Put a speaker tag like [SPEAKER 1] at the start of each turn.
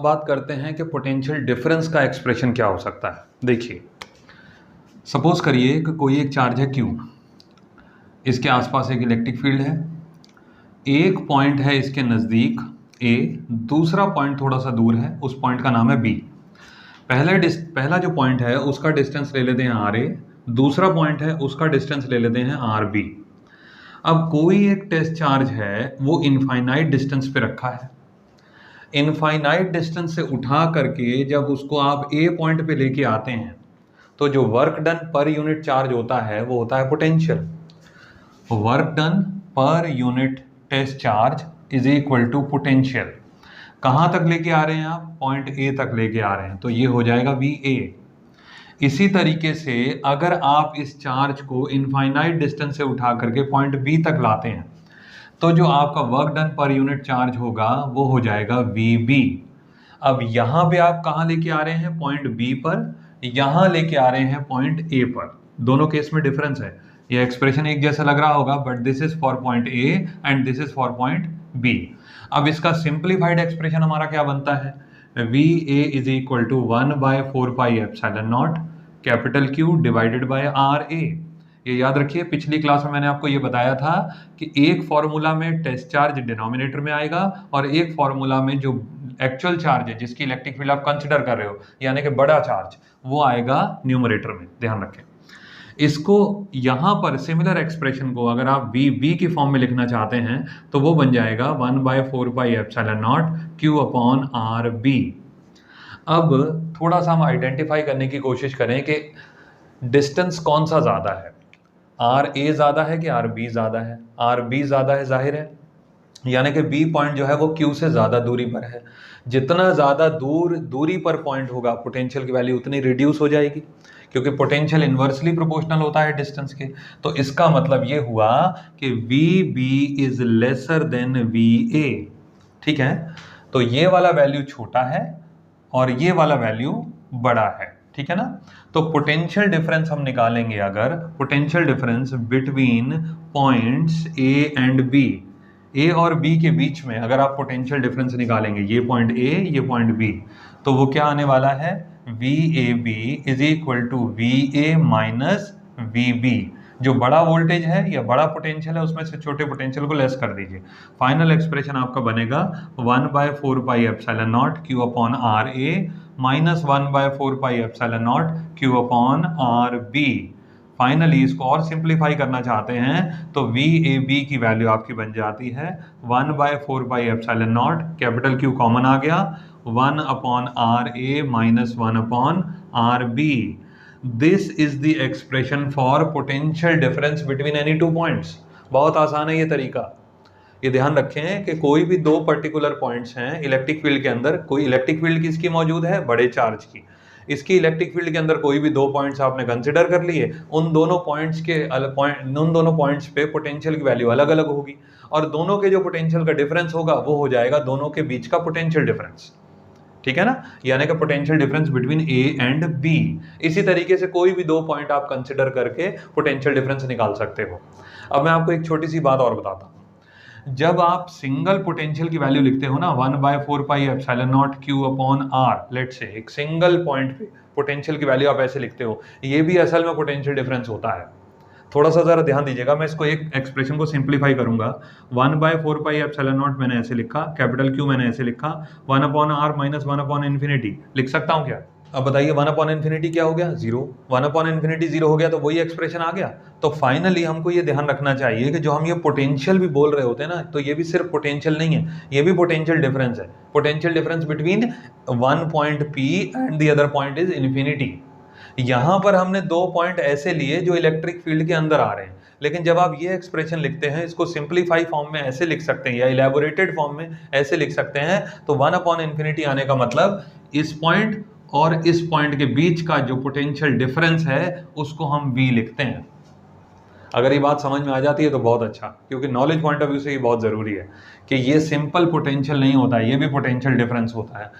[SPEAKER 1] बात करते हैं कि पोटेंशियल डिफरेंस का एक्सप्रेशन क्या हो सकता है। देखिए, सपोज करिए कि कोई एक चार्ज है Q, इसके आसपास एक इलेक्ट्रिक फील्ड है, एक पॉइंट है इसके नज़दीक A, दूसरा पॉइंट थोड़ा सा दूर है, उस पॉइंट का नाम है B। पहला जो पॉइंट है उसका डिस्टेंस ले लेते हैं RA, दूसरा पॉइंट है उसका डिस्टेंस ले लेते हैं RB। अब कोई एक टेस्ट चार्ज है, वो इनफाइनाइट डिस्टेंस पे रखा है। इनफाइनाइट डिस्टेंस से उठा करके जब उसको आप A पॉइंट पे लेके आते हैं तो जो work done per unit charge होता है वो होता है potential. Work done per unit test charge is equal to potential. कहाँ तक लेके आ रहे हैं आप? पॉइंट A तक लेके आ रहे हैं, तो ये हो जाएगा VA। इसी तरीके से अगर आप इस चार्ज को इनफाइनाइट डिस्टेंस से उठा करके पॉइंट B तक लाते हैं तो जो आपका work done per unit charge होगा वो हो जाएगा VB। अब यहाँ पे आप कहाँ लेके आ रहे हैं? पॉइंट B पर, यहाँ लेके आ रहे हैं पॉइंट A पर। दोनों केस में डिफरेंस है। ये एक्सप्रेशन एक जैसा लग रहा होगा, but this is for point A and this is for point B। अब इसका सिंप्लीफाइड एक्सप्रेशन हमारा क्या बनता है? VA is equal to 1/4πε0 capital Q divided by RA। ये याद रखिए, पिछली क्लास में मैंने आपको ये बताया था कि एक फॉर्मूला में टेस्ट चार्ज डिनोमिनेटर में आएगा और एक फॉर्मूला में जो एक्चुअल चार्ज है, जिसकी इलेक्ट्रिक फील्ड आप कंसिडर कर रहे हो, यानी कि बड़ा चार्ज, वो आएगा न्यूमरेटर में। ध्यान रखें इसको। यहां पर सिमिलर एक्सप्रेशन को अगर आप VB की फॉर्म में लिखना चाहते हैं तो वो बन जाएगा 1/4πε0 Q/RB। अब थोड़ा सा हम आइडेंटिफाई करने की कोशिश करें कि डिस्टेंस कौन सा ज्यादा है, RA ज्यादा है कि RB ज्यादा है? RB ज्यादा है, जाहिर है, यानी कि B पॉइंट जो है वो Q से ज्यादा दूरी पर है। जितना ज्यादा दूरी पर पॉइंट होगा, पोटेंशियल की वैल्यू उतनी रिड्यूस हो जाएगी, क्योंकि पोटेंशियल इनवर्सली प्रोपोर्शनल होता है डिस्टेंस के। तो इसका मतलब ये हुआ कि VB is lesser than VA। ठीक है, तो ये वाला वैल्यू छोटा है और ये वाला वैल्यू बड़ा है। ठीक है ना? तो पोटेंशियल डिफरेंस हम निकालेंगे, अगर potential difference between points A and B, A और B के बीच में अगर आप पोटेंशियल डिफरेंस निकालेंगे, ये पॉइंट A, ये पॉइंट B, तो वो क्या आने वाला है? VAB is equal to VA minus VB। जो बड़ा वोल्टेज है या बड़ा पोटेंशियल है, उसमें से छोटे पोटेंशियल को लेस कर दीजिए। फाइनल एक्सप्रेशन आपका बनेगा 1/4πε0 Q/RA माइनस 1/4πε0 Q/RB। फाइनली इसको और सिंप्लीफाई करना चाहते हैं तो VAB की वैल्यू आपकी बन जाती है 1/4πε0, कैपिटल Q कॉमन आ गया, 1/RA minus 1/RB। This is the expression for potential difference between any two points. बहुत आसान है ये तरीका। ये ध्यान रखें कि कोई भी दो पर्टिकुलर पॉइंट्स हैं इलेक्ट्रिक फील्ड के अंदर, कोई इलेक्ट्रिक फील्ड किसकी मौजूद है? बड़े चार्ज की। इसकी इलेक्ट्रिक फील्ड के अंदर कोई भी दो पॉइंट्स आपने कंसिडर कर लिए, उन दोनों पॉइंट्स पे पोटेंशियल की वैल्यू अलग अलग होगी और दोनों के जो पोटेंशियल का डिफरेंस होगा वो हो जाएगा दोनों के बीच का पोटेंशियल डिफरेंस। ठीक है ना? यानी कि potential difference between A and B। इसी तरीके से कोई भी दो पॉइंट आप कंसिडर करके पोटेंशियल डिफरेंस निकाल सकते हो। अब मैं आपको एक छोटी सी बात और बताता हूँ। जब आप सिंगल पोटेंशियल की वैल्यू लिखते हो ना, 1/4πε0 Q/R, लेट से एक सिंगल पॉइंट पे पोटेंशियल की वैल्यू आप ऐसे लिखते हो, ये भी असल में पोटेंशियल डिफरेंस होता है। थोड़ा सा जरा ध्यान दीजिएगा, मैं इसको एक एक्सप्रेशन को सिंप्लीफाई करूंगा। 1/4πε0 मैंने ऐसे लिखा, कैपिटल Q मैंने ऐसे लिखा, 1/R माइनस 1/∞ लिख सकता हूं क्या? अब बताइए 1/∞ क्या हो गया? 0। 1/∞ 0 हो गया तो वही एक्सप्रेशन आ गया। तो फाइनली हमको ये ध्यान रखना चाहिए कि जो हम ये पोटेंशियल भी बोल रहे होते हैं ना, तो ये भी सिर्फ पोटेंशियल नहीं है, ये भी पोटेंशियल डिफरेंस है। Potential difference between one point P and the other point is infinity. यहां पर हमने दो पॉइंट ऐसे लिए जो इलेक्ट्रिक फील्ड के अंदर आ रहे हैं, लेकिन जब आप ये एक्सप्रेशन लिखते हैं, इसको सिंप्लीफाई फॉर्म में ऐसे लिख सकते हैं या इलेबोरेटेड फॉर्म में ऐसे लिख सकते हैं, तो 1/∞ आने का मतलब इस पॉइंट और इस पॉइंट के बीच का जो पोटेंशियल डिफरेंस है उसको हम V लिखते हैं। अगर ये बात समझ में आ जाती है तो बहुत अच्छा, क्योंकि नॉलेज पॉइंट ऑफ व्यू से ये बहुत जरूरी है कि ये सिंपल पोटेंशियल नहीं होता है, ये भी पोटेंशियल डिफरेंस होता है।